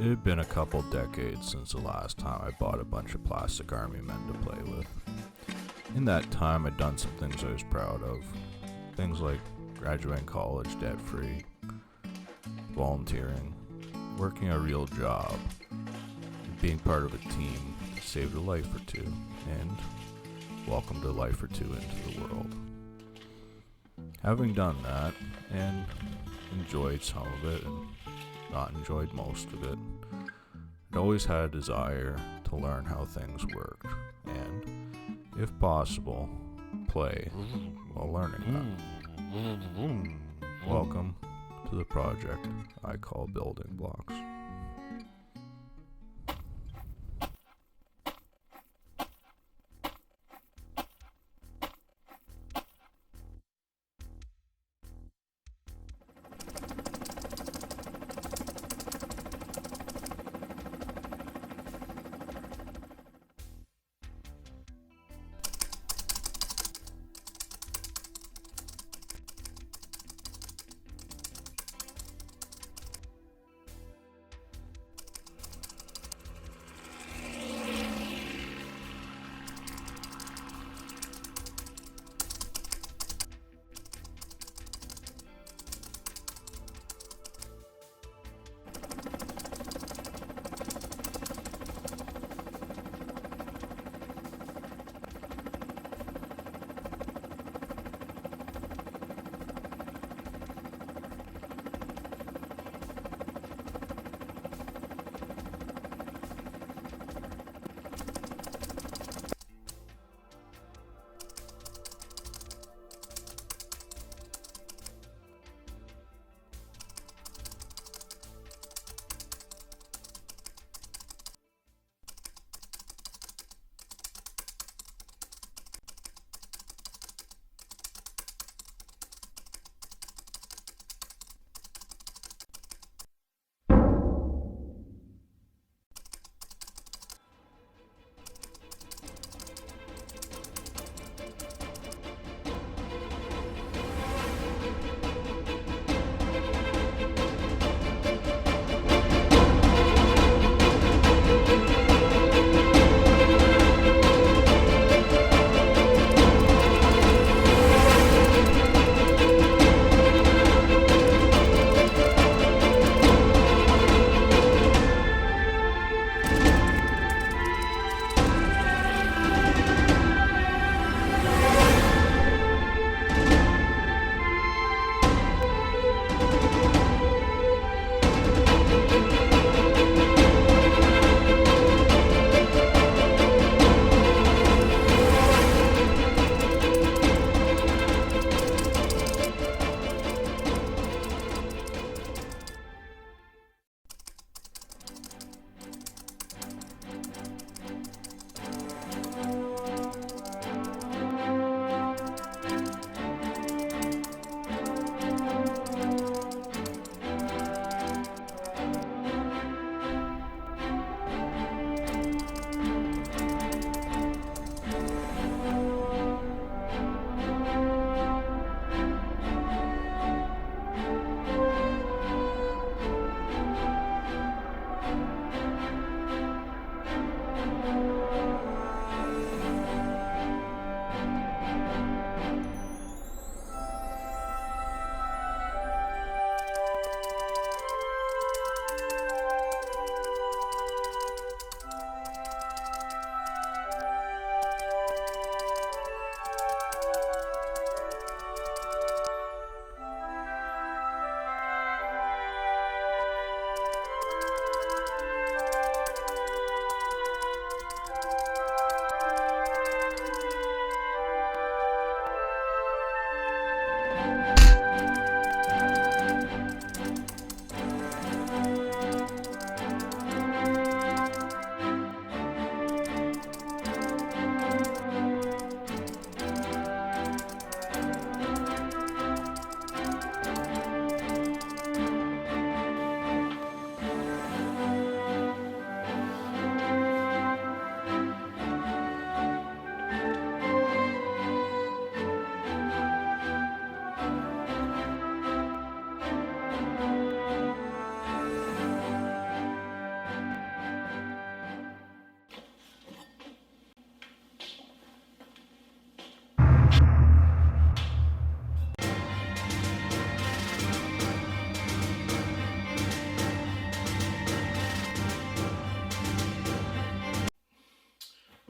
It had been a couple decades since the last time I bought a bunch of plastic army men to play with. In that time, I'd done some things I was proud of. Things like graduating college debt-free, volunteering, working a real job, and being part of a team that saved a life or two, and welcomed a life or two into the world. Having done that, and enjoyed some of it, and not enjoyed most of it, I'd always had a desire to learn how things worked, and, if possible, play while learning that. Welcome to the project I call Building Blocks.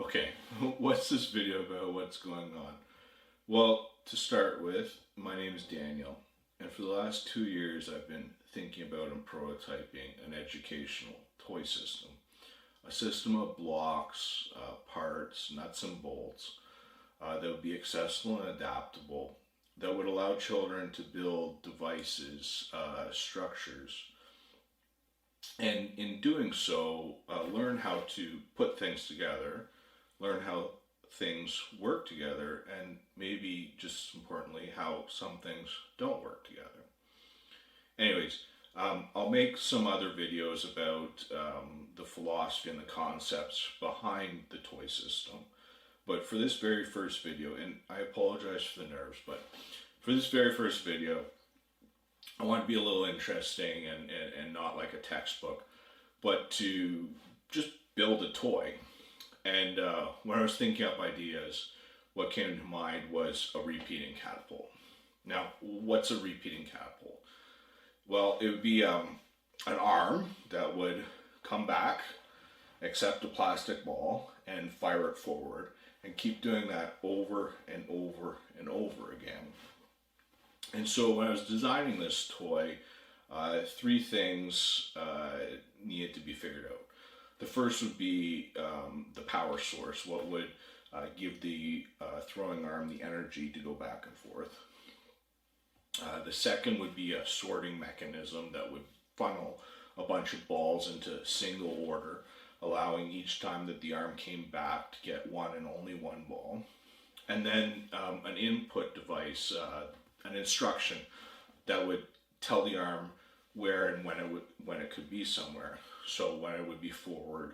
Okay, what's this video about? What's going on? Well, to start with, my name is Daniel, and for the last 2 years I've been thinking about and prototyping an educational toy system. A system of blocks, parts, nuts and bolts that would be accessible and adaptable, that would allow children to build devices, structures, and in doing so, learn how to put things together, learn how things work together, and maybe just importantly, how some things don't work together. Anyways, I'll make some other videos about the philosophy and the concepts behind the toy system. But for this very first video, and I apologize for the nerves, but for this very first video, I want to be a little interesting and not like a textbook, but to just build a toy. And when I was thinking up ideas, what came to mind was a repeating catapult. Now, what's a repeating catapult? Well, it would be an arm that would come back, accept a plastic ball, and fire it forward, and keep doing that over and over and over again. And so when I was designing this toy, three things needed to be figured out. The first would be the power source, what would give the throwing arm the energy to go back and forth. The second would be a sorting mechanism that would funnel a bunch of balls into single order, allowing each time that the arm came back to get one and only one ball. And then an input device, an instruction that would tell the arm where and when it could be somewhere. So when it would be forward,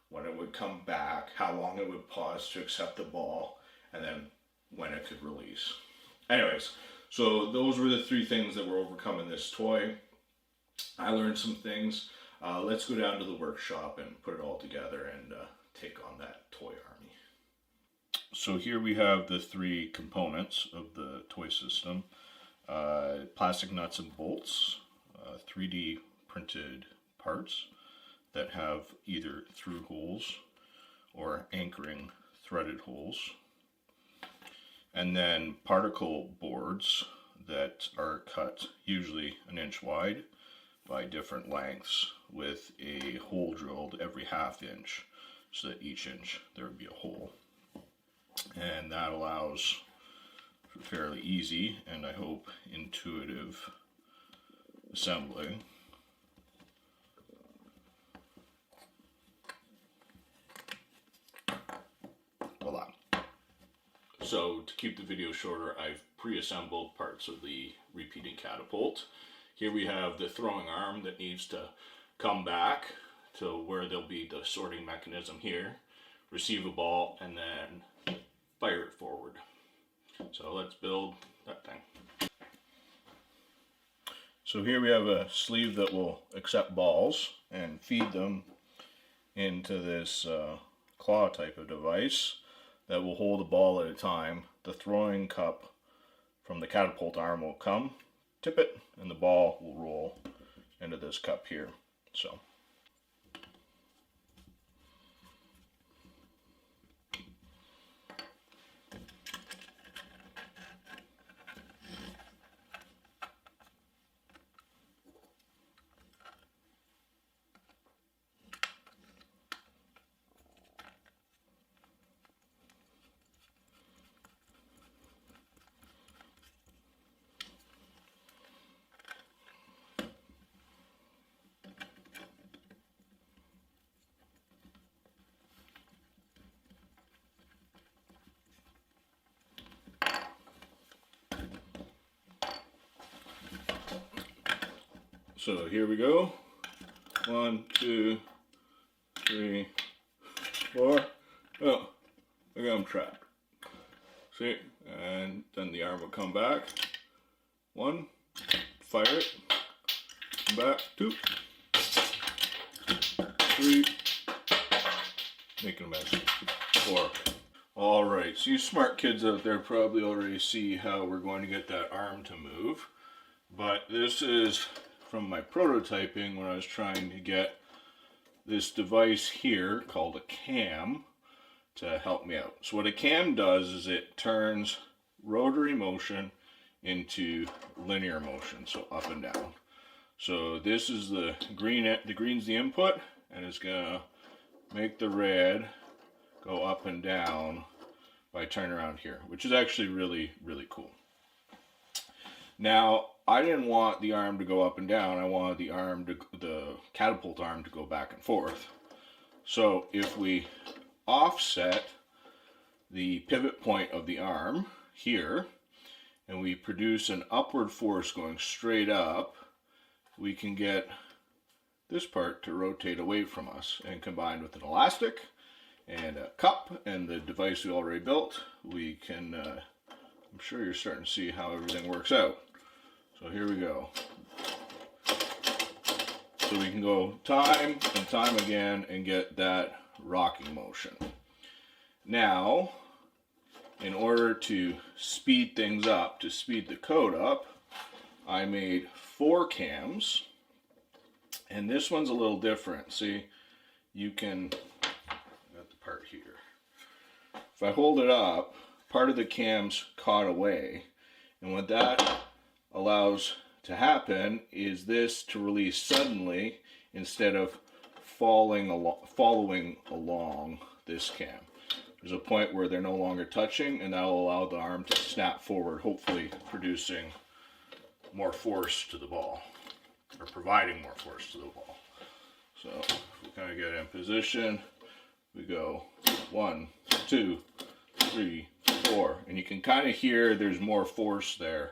when it would come back, how long it would pause to accept the ball, and then when it could release. Anyways, so those were the three things that were overcome in this toy. I learned some things. Let's go down to the workshop and put it all together and take on that toy army. So here we have the three components of the toy system. Plastic nuts and bolts, 3D printed parts that have either through holes or anchoring threaded holes, and then particle boards that are cut usually an inch wide by different lengths with a hole drilled every half inch, so that each inch there would be a hole. And that allows for fairly easy and I hope intuitive assembly. Voila. So to keep the video shorter, I've pre-assembled parts of the repeating catapult. Here we have the throwing arm that needs to come back to where there'll be the sorting mechanism here, receive a ball, and then fire it forward. So let's build that thing. So here we have a sleeve that will accept balls and feed them into this claw type of device that will hold a ball at a time. The throwing cup from the catapult arm will come, tip it, and the ball will roll into this cup here. So So here we go. 1, 2, 3, 4. Oh, I got them trapped. See? And then the arm will come back. 1, fire it. Come back. 2, 3, making a mess. 4. Alright, so you smart kids out there probably already see how we're going to get that arm to move. But this is from my prototyping when I was trying to get this device here called a cam to help me out. So what a cam does is it turns rotary motion into linear motion, so up and down. So this is the green's the input, and it's gonna make the red go up and down by turning around here, which is actually really, really cool. Now, I didn't want the arm to go up and down. I wanted the catapult arm to go back and forth. So if we offset the pivot point of the arm here, and we produce an upward force going straight up, we can get this part to rotate away from us, and combined with an elastic and a cup and the device we already built, we can, I'm sure you're starting to see how everything works out. So here we go. So we can go time and time again and get that rocking motion. Now, in order to speed things up, to speed the code up, I made 4 cams, and this one's a little different. See, you can, I got the part here. If I hold it up, part of the cam's caught away, and what that allows to happen is this to release suddenly instead of following along this cam. There's a point where they're no longer touching, and that will allow the arm to snap forward, hopefully producing more force to the ball, or providing more force to the ball. So if we kind of get in position, we go 1, 2, 3, 4, and you can kind of hear there's more force there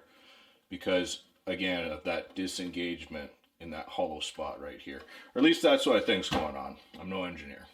because, again, of that disengagement in that hollow spot right here. Or at least that's what I think's going on. I'm no engineer.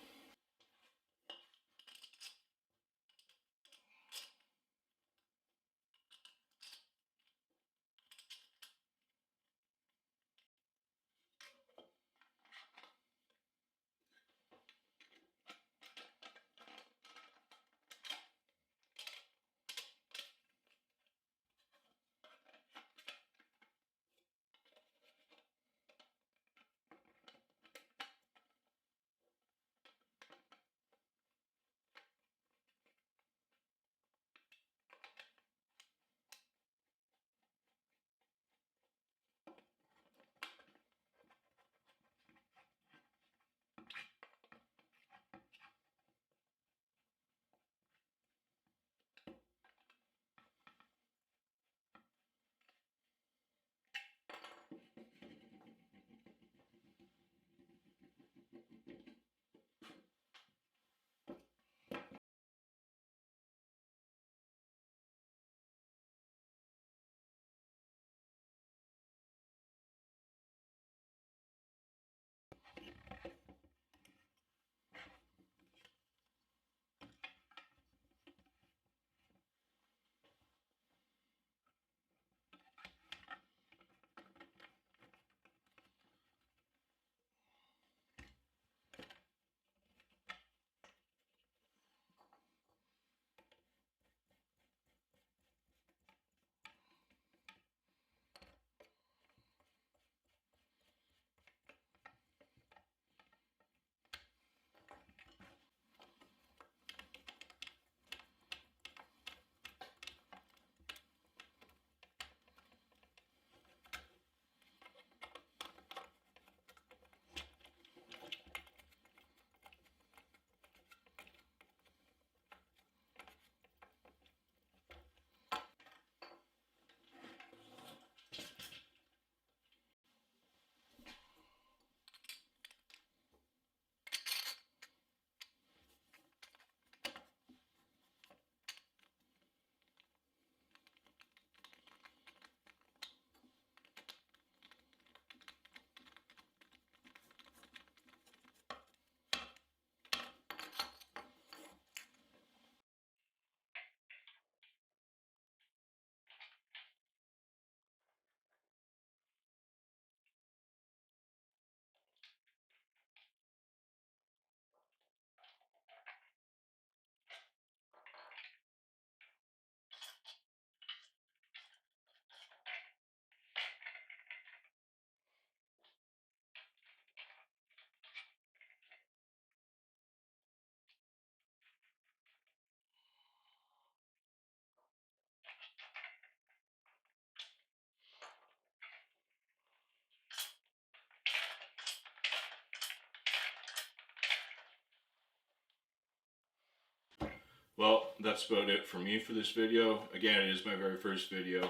that's about it for me for this video. Again, it is my very first video.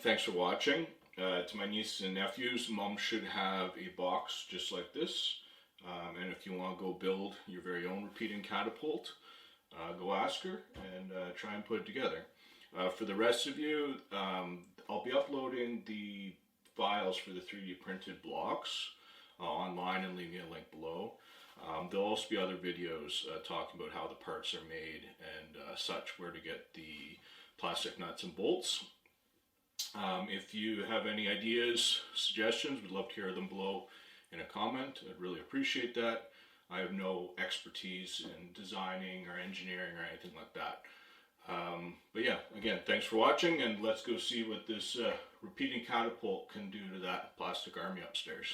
Thanks for watching. To my nieces and nephews, Mom should have a box just like this. And if you want to go build your very own repeating catapult, go ask her and try and put it together. For the rest of you, I'll be uploading the files for the 3D printed blocks online and leaving a link below. There'll also be other videos talking about how the parts are made and such, where to get the plastic nuts and bolts. If you have any ideas, suggestions, we'd love to hear them below in a comment. I'd really appreciate that. I have no expertise in designing or engineering or anything like that. But yeah, again, thanks for watching, and let's go see what this repeating catapult can do to that plastic army upstairs.